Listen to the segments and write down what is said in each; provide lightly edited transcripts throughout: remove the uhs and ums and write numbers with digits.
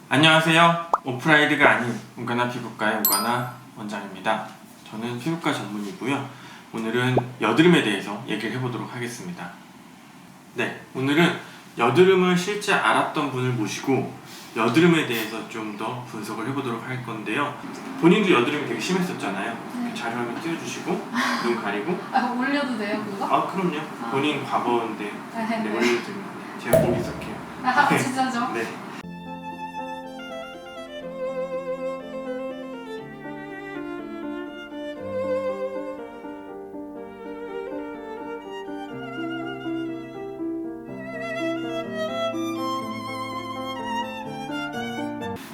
안녕하세요. 오프라이드가 아닌 온가나 피부과의 온가나 원장입니다. 저는 피부과 전문이고요. 오늘은 여드름에 대해서 얘기를 해보도록 하겠습니다. 네, 오늘은 여드름을 실제 앓았던 분을 모시고 여드름에 대해서 좀 더 분석을 해보도록 할 건데요. 본인도 여드름이 되게 심했었잖아요. 네. 자료 한번 띄워주시고 눈 가리고. 올려도 돼요 그거? 그럼요. 본인 과거인데 네. 올려도 됩니다. 제가 보기 시작해요. 진짜죠? 네.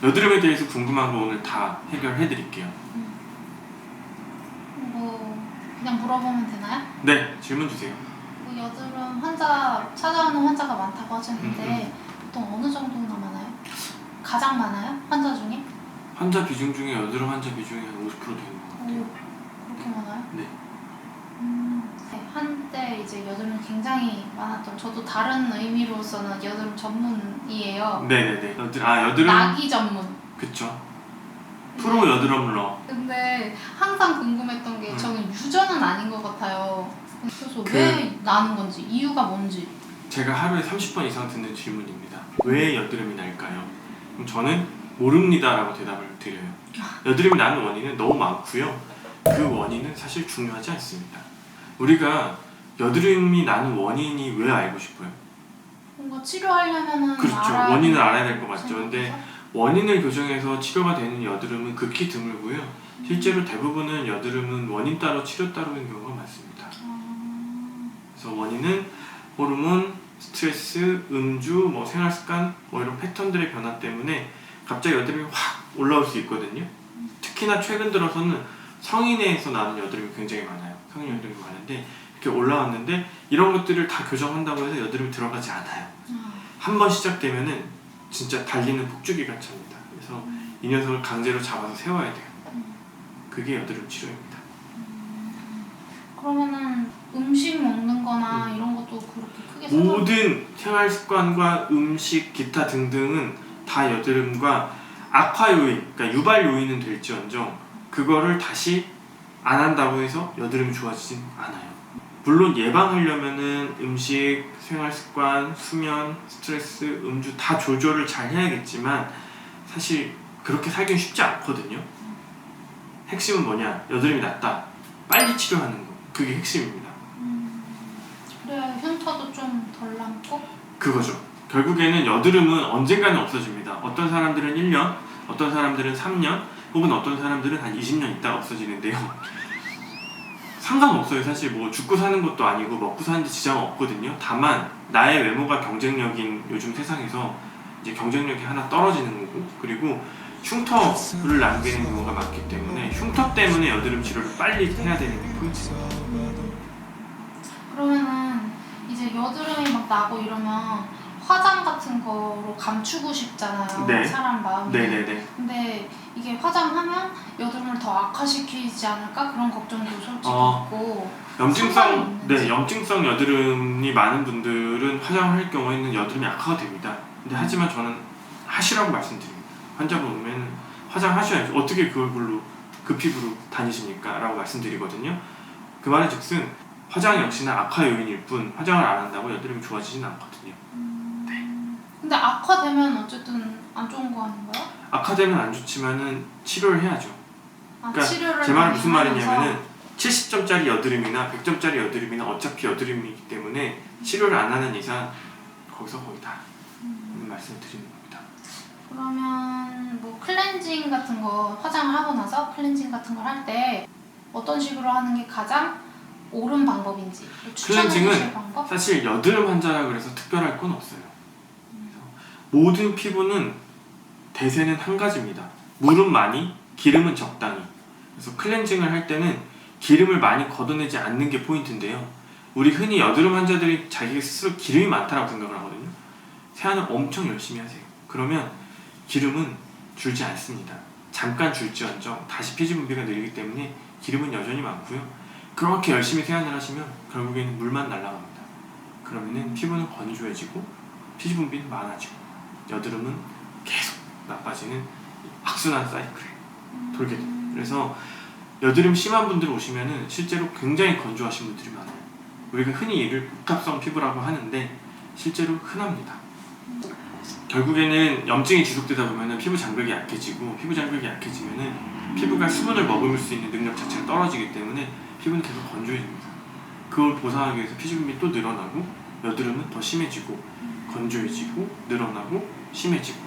여드름에 대해서 궁금한 거 오늘 다 해결해 드릴게요. 그냥 물어보면 되나요? 네, 질문 주세요. 여드름 찾아오는 환자가 많다고 하셨는데 보통 어느 정도나 많아요? 가장 많아요? 환자 중에? 환자 비중 중에 여드름 환자 비중이 한 50% 되는 것 같아요. 그렇게 많아요? 네. 네, 한때 이제 여드름 굉장히 많았던, 저도 다른 의미로서는 여드름 전문이에요. 네네네. 여드름. 나기 전문. 그쵸. 프로 여드름러. 근데 항상 궁금했던 게 저는 유전은 아닌 것 같아요. 그래서 왜 나는 건지, 이유가 뭔지. 제가 하루에 30번 이상 듣는 질문입니다. 왜 여드름이 날까요? 그럼 저는 모릅니다라고 대답을 드려요. 여드름이 나는 원인은 너무 많고요. 그 원인은 사실 중요하지 않습니다. 우리가 여드름이 나는 원인이 왜 알고 싶어요? 뭔가 치료하려면은 그렇죠. 원인을 알아야 될 것 같죠. 근데 원인을 교정해서 치료가 되는 여드름은 극히 드물고요. 실제로 대부분은 여드름은 원인 따로 치료 따로인 경우가 많습니다. 그래서 원인은 호르몬, 스트레스, 음주, 생활습관 이런 패턴들의 변화 때문에 갑자기 여드름이 확 올라올 수 있거든요. 특히나 최근 들어서는 성인에서 나는 여드름이 굉장히 많아요. 성인 여드름이 많은데 이렇게 올라왔는데 이런 것들을 다 교정한다고 해서 여드름이 들어가지 않아요. 한 번 시작되면은 진짜 달리는 폭주기가 찹니다. 그래서 이 녀석을 강제로 잡아서 세워야 돼요. 그게 여드름 치료입니다. 그러면은 음식 먹는 거나 이런 것도 그렇게 크게 모든 생활 습관과 음식, 기타 등등은 다 여드름과 악화 요인, 그러니까 유발 요인은 될지언정 그거를 다시 안 한다고 해서 여드름이 좋아지진 않아요. 물론 예방하려면은 음식, 생활 습관, 수면, 스트레스, 음주 다 조절을 잘 해야겠지만 사실 그렇게 살기는 쉽지 않거든요. 핵심은 뭐냐? 여드름이 났다. 빨리 치료하는 거. 그게 핵심입니다. 그래야 흉터도 좀 덜 남고? 그거죠. 결국에는 여드름은 언젠가는 없어집니다. 어떤 사람들은 1년, 어떤 사람들은 3년, 혹은 어떤 사람들은 한 20년 있다가 없어지는데요. 상관없어요. 사실 죽고 사는 것도 아니고 먹고 사는데 지장은 없거든요. 다만 나의 외모가 경쟁력인 요즘 세상에서 이제 경쟁력이 하나 떨어지는 거고, 그리고 흉터를 남기는 경우가 많기 때문에 흉터 때문에 여드름 치료를 빨리 해야 되는 게 포인트입니다. 그러면은 이제 여드름이 막 나고 이러면 화장 같은 거로 감추고 싶잖아요. 네. 사람 마음이. 네네네. 근데 이게 화장하면 여드름을 더 악화시키지 않을까? 그런 걱정도 솔직히 있고. 염증성 여드름이 많은 분들은 화장을 할 경우에는 여드름이 악화가 됩니다. 근데 하지만 저는 하시라고 말씀드립니다. 환자분 오면 화장하셔야죠. 어떻게 그걸로 그 피부로 다니십니까? 라고 말씀드리거든요. 그 말은 즉슨 화장 역시나 악화 요인일 뿐 화장을 안 한다고 여드름이 좋아지진 않거든요. 근데 악화되면 어쨌든 안 좋은 거 아닌가요? 악화되면 안 좋지만은 치료를 해야죠. 그러니까 치료를 제 말은 무슨 말이냐면은 70점짜리 여드름이나 100점짜리 여드름이나 어차피 여드름이기 때문에 치료를 안 하는 이상 거기서 거의 다 말씀을 드리는 겁니다. 그러면 클렌징 같은 거, 화장을 하고 나서 클렌징 같은 걸 할 때 어떤 식으로 하는 게 가장 옳은 방법인지 클렌징은 방법? 사실 여드름 환자라 그래서 특별할 건 없어요. 모든 피부는 대세는 한 가지입니다. 물은 많이, 기름은 적당히. 그래서 클렌징을 할 때는 기름을 많이 걷어내지 않는 게 포인트인데요. 우리 흔히 여드름 환자들이 자기 스스로 기름이 많다고 생각을 하거든요. 세안을 엄청 열심히 하세요. 그러면 기름은 줄지 않습니다. 잠깐 줄지언정 다시 피지 분비가 늘기 때문에 기름은 여전히 많고요. 그렇게 열심히 세안을 하시면 결국에는 물만 날아갑니다. 그러면은 피부는 건조해지고 피지 분비는 많아지고 여드름은 계속 나빠지는 악순환 사이클에 돌게 됩니다. 그래서 여드름 심한 분들 오시면은 실제로 굉장히 건조하신 분들이 많아요. 우리가 흔히 이를 복합성 피부라고 하는데 실제로 흔합니다. 결국에는 염증이 지속되다 보면은 피부 장벽이 약해지고, 피부 장벽이 약해지면은 피부가 수분을 머금을 수 있는 능력 자체가 떨어지기 때문에 피부는 계속 건조해집니다. 그걸 보상하기 위해서 피부염이 또 늘어나고, 여드름은 더 심해지고, 건조해지고, 늘어나고, 심해지고.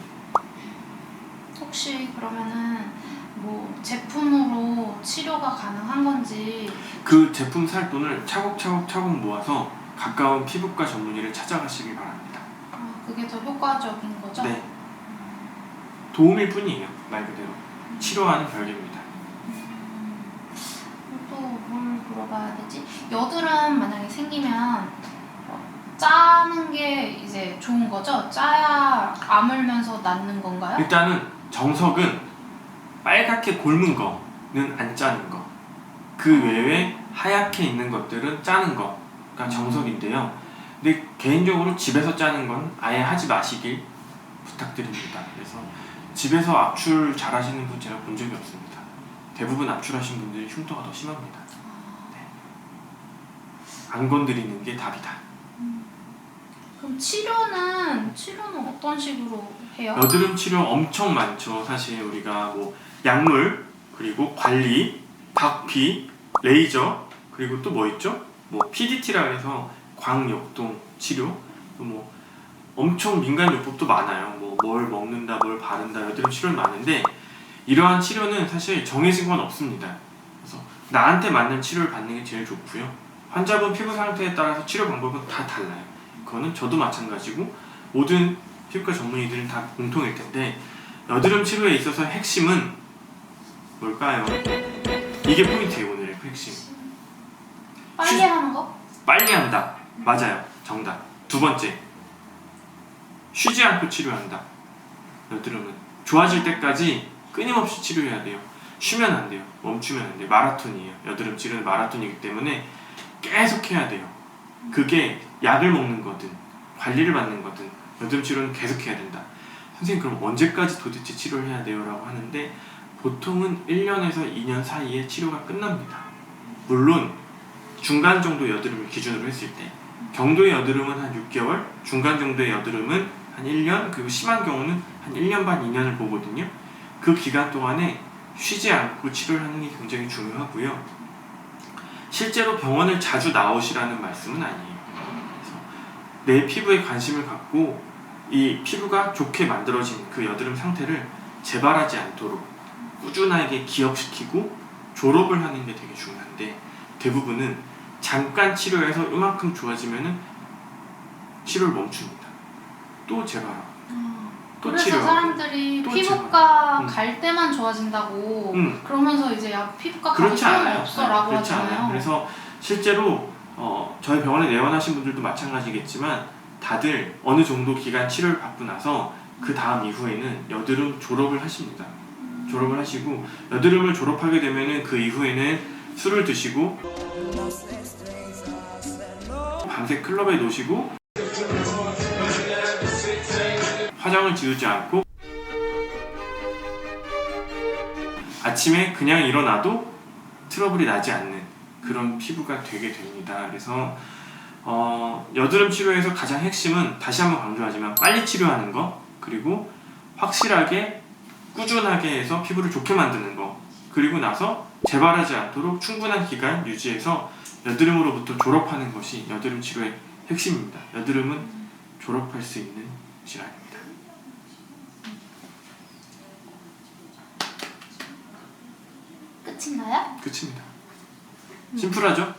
혹시 그러면은 뭐 제품으로 치료가 가능한 건지. 그 제품 살 돈을 차곡차곡 모아서 가까운 피부과 전문의를 찾아가시길 바랍니다. 그게 더 효과적인 거죠? 네. 도움일 뿐이에요. 말 그대로. 치료와는 별개입니다. 또 뭘 물어봐야 되지? 여드름 만약에 생기면 짜는 게 이제 좋은 거죠? 짜야 아물면서 낫는 건가요? 일단은 정석은 빨갛게 곪은 거는 안 짜는 거. 그 외에 하얗게 있는 것들은 짜는 거가 정석인데요. 근데 개인적으로 집에서 짜는 건 아예 하지 마시길 부탁드립니다. 그래서 집에서 압출 잘 하시는 분 제가 본 적이 없습니다. 대부분 압출하신 분들이 흉터가 더 심합니다. 네. 안 건드리는 게 답이다. 그럼 치료는 어떤 식으로 해요? 여드름 치료 엄청 많죠. 사실 우리가 뭐 약물, 그리고 관리, 박피, 레이저, 그리고 또 뭐 있죠? 뭐 PDT라 해서 광역동 치료, 또 뭐 엄청 민간 요법도 많아요. 뭐 뭘 먹는다, 뭘 바른다, 여드름 치료는 많은데 이러한 치료는 사실 정해진 건 없습니다. 그래서 나한테 맞는 치료를 받는 게 제일 좋고요. 환자분 피부 상태에 따라서 치료 방법은 다 달라요. 그거는 저도 마찬가지고 모든 피부과 전문의들은 다 공통일 텐데, 여드름 치료에 있어서 핵심은 뭘까요? 이게 포인트예요. 오늘의 핵심. 빨리 하는 거? 빨리 한다. 맞아요. 정답. 두 번째, 쉬지 않고 치료한다. 여드름은 좋아질 때까지 끊임없이 치료해야 돼요. 쉬면 안 돼요. 멈추면 안 돼요. 마라톤이에요. 여드름 치료는 마라톤이기 때문에 계속 해야 돼요. 그게 약을 먹는 거든 관리를 받는 거든 여드름 치료는 계속 해야 된다. 선생님, 그럼 언제까지 도대체 치료를 해야 돼요? 라고 하는데 보통은 1년에서 2년 사이에 치료가 끝납니다. 물론 중간 정도 여드름을 기준으로 했을 때, 경도의 여드름은 한 6개월, 중간 정도의 여드름은 한 1년, 그리고 심한 경우는 한 1년 반, 2년을 보거든요. 그 기간 동안에 쉬지 않고 치료를 하는 게 굉장히 중요하고요. 실제로 병원을 자주 나오시라는 말씀은 아니에요. 그래서 내 피부에 관심을 갖고 이 피부가 좋게 만들어진 그 여드름 상태를 재발하지 않도록 꾸준하게 기억시키고 졸업을 하는 게 되게 중요한데, 대부분은 잠깐 치료해서 이만큼 좋아지면은 치료를 멈춥니다. 또 재발하고 또 그래서 치료하고 사람들이 또 피부과 재발. 갈 때만 좋아진다고 그러면서 이제 피부과 가기 그렇지 소용이 않아요. 없어라고 그렇지 하잖아요. 않아요. 그래서 실제로 저희 병원에 내원하신 분들도 마찬가지겠지만 다들 어느 정도 기간 치료를 받고 나서 그 다음 이후에는 여드름 졸업을 하십니다. 졸업을 하시고, 여드름을 졸업하게 되면은 그 이후에는 술을 드시고 밤새 클럽에 노시고 화장을 지우지 않고 아침에 그냥 일어나도 트러블이 나지 않는 그런 피부가 되게 됩니다. 그래서 여드름 치료에서 가장 핵심은, 다시 한번 강조하지만, 빨리 치료하는 거, 그리고 확실하게 꾸준하게 해서 피부를 좋게 만드는 거, 그리고 나서 재발하지 않도록 충분한 기간 유지해서 여드름으로부터 졸업하는 것이 여드름 치료의 핵심입니다. 여드름은 졸업할 수 있는 질환입니다. 끝인가요? 끝입니다. 심플하죠?